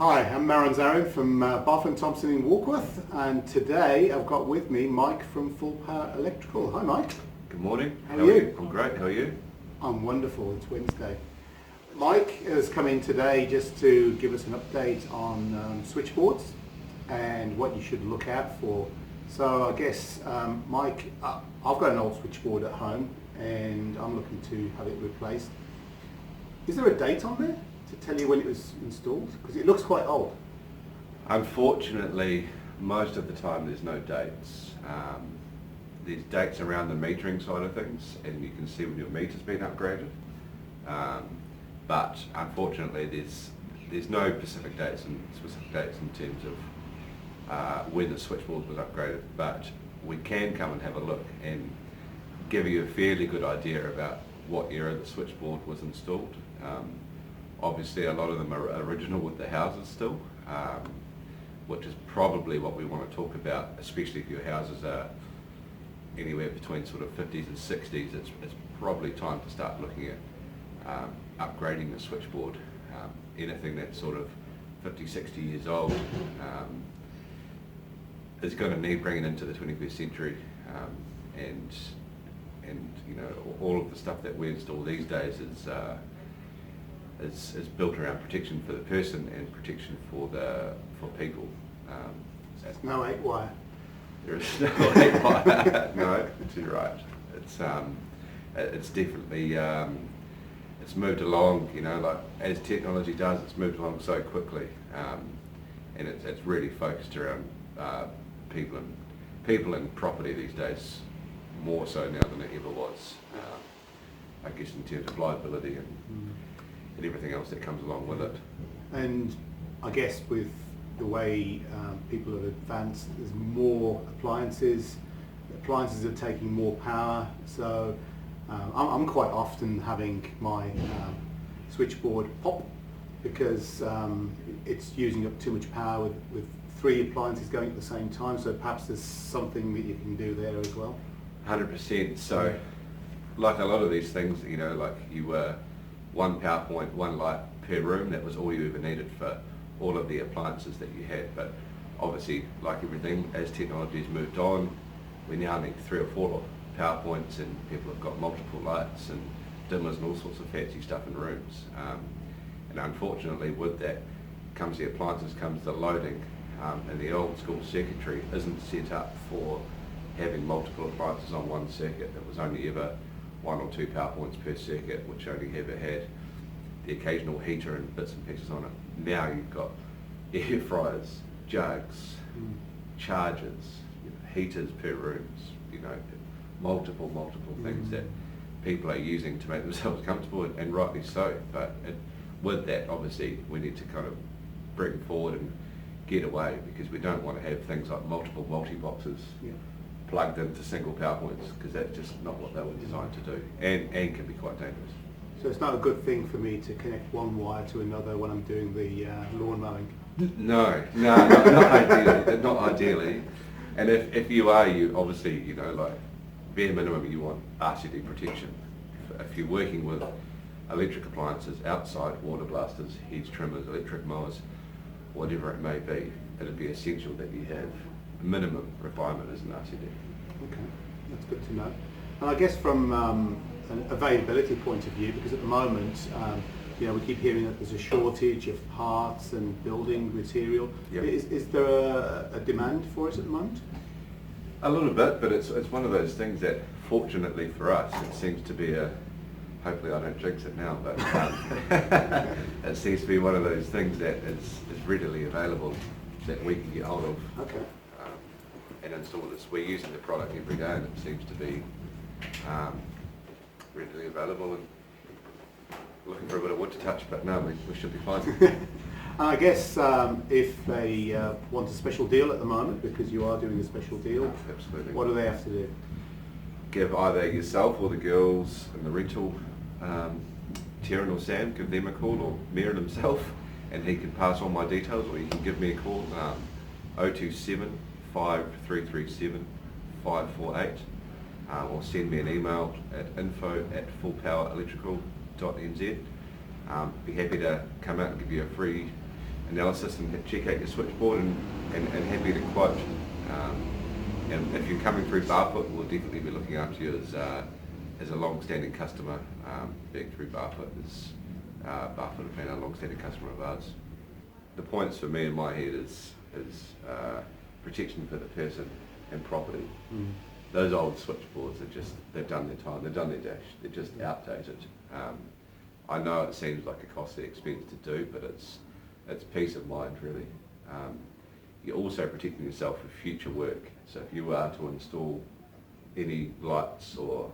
Hi, I'm Maron Zarin from Barfoot Thompson in Warkworth, and today I've got with me Mike from Full Power Electrical. Hi Mike. Good morning. How are you? I'm great. How are you? I'm wonderful. It's Wednesday. Mike has come in today just to give us an update on switchboards and what you should look out for. So I guess, Mike, I've got an old switchboard at home and I'm looking to have it replaced. Is there a date on there to tell you when it was installed? Because it looks quite old. Unfortunately, most of the time there's no dates. There's dates around the metering side of things, and you can see when your meter's been upgraded. But unfortunately, there's no specific dates in terms of when the switchboard was upgraded. But we can come and have a look and give you a fairly good idea about what era the switchboard was installed. Obviously a lot of them are original with the houses still, which is probably what we want to talk about, especially if your houses are anywhere between sort of 50s and 60s. It's probably time to start looking at upgrading the switchboard. Anything that's sort of 50, 60 years old is going to need bringing into the 21st century, and you know, all of the stuff that we install these days is built around protection for the person and protection for people. So it's no 8-wire. There is no 8-wire. No, you're right. It's definitely it's moved along. You know, like as technology does, it's moved along so quickly, and it's really focused around people and property these days, more so now than it ever was. I guess in terms of liability and everything else that comes along with it. And I guess with the way people have advanced, there's more appliances. Appliances are taking more power, so I'm quite often having my switchboard pop because it's using up too much power with 3 appliances going at the same time, so perhaps there's something that you can do there as well. 100%. So like a lot of these things, you know, like you were one power point, one light per room, that was all you ever needed for all of the appliances that you had. But obviously, like everything, as technology has moved on, we now need 3 or 4 power points, and people have got multiple lights and dimmers and all sorts of fancy stuff in rooms. And unfortunately with that comes the appliances, comes the loading, and the old school circuitry isn't set up for having multiple appliances on one circuit. It was only ever 1 or 2 power points per circuit, which only ever had the occasional heater and bits and pieces on it. Now you've got air fryers, jugs, chargers, heaters per rooms, you know, multiple things that people are using to make themselves comfortable, and rightly so. But with that, obviously, we need to kind of bring forward and get away, because we don't want to have things like multiple multi-boxes plugged into single power points, because that's just not what they were designed to do, and can be quite dangerous. So it's not a good thing for me to connect one wire to another when I'm doing the lawn mowing? No, not ideally, not ideally. And if you are, you obviously, you know, like bare minimum, you want RCD protection. If you're working with electric appliances outside, water blasters, heads, trimmers, electric mowers, whatever it may be, it'd be essential that you have minimum requirement as an RCD. Okay, that's good to know. And I guess from an availability point of view, because at the moment, you know, we keep hearing that there's a shortage of parts and building material. Yep. Is there a demand for it at the moment? A little bit, but it's one of those things that, fortunately for us, it seems to be hopefully I don't jinx it now, but it seems to be one of those things that is readily available, that we can get hold of. Okay. And install this. We're using the product every day, and it seems to be readily available, and looking for a bit of wood to touch, but no, we should be fine. And I guess if they want a special deal at the moment, because you are doing a special deal, Absolutely. What do they have to do? Give either yourself or the girls in the rental, Taryn or Sam, give them a call, or Marin himself, and he can pass on my details, or you can give me a call, 027 5337 548, or send me an email at info@fullpowerelectrical.nz. Be happy to come out and give you a free analysis and check out your switchboard and happy to quote. And if you're coming through Barfoot, we'll definitely be looking after you as a long-standing customer. Being through Barfoot Barfoot have been a long-standing customer of ours. The points for me in my head is protection for the person and property. Those old switchboards they've done their time, they've done their dash, they're just outdated. I know it seems like a costly expense to do, but it's peace of mind really. You're also protecting yourself for future work. So if you are to install any lights or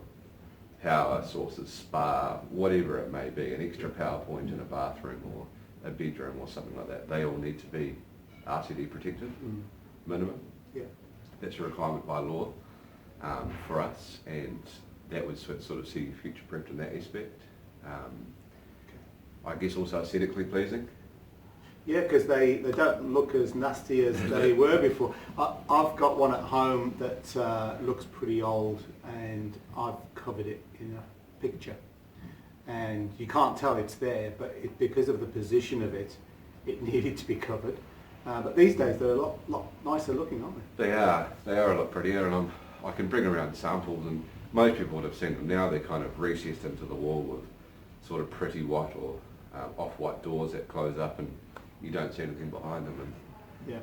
power sources, spa, whatever it may be, an extra power point in a bathroom or a bedroom or something like that, they all need to be RTD protected, minimum. Yeah. That's a requirement by law for us, and that would sort of see you future-proofed in that aspect. I guess also aesthetically pleasing. Yeah, because they don't look as nasty as they were before. I've got one at home that looks pretty old, and I've covered it in a picture. And you can't tell it's there, but because of the position of it, it needed to be covered. But these days they're a lot nicer looking, aren't they? They are a lot prettier, and I can bring around samples, and most people would have seen them now. They're kind of recessed into the wall with sort of pretty white or off-white doors that close up, and you don't see anything behind them. And yeah.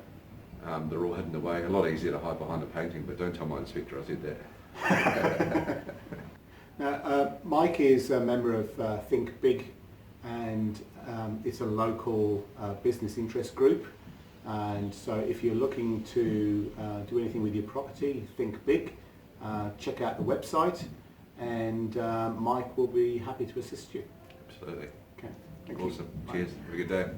they're all hidden away. A lot easier to hide behind a painting, but don't tell my inspector I said that. Now, Mike is a member of Think Big, and it's a local business interest group. And so if you're looking to do anything with your property, Think Big, check out the website, and Mike will be happy to assist you. Absolutely. Okay. Thank Awesome. you. Cheers. Bye. Have a good day.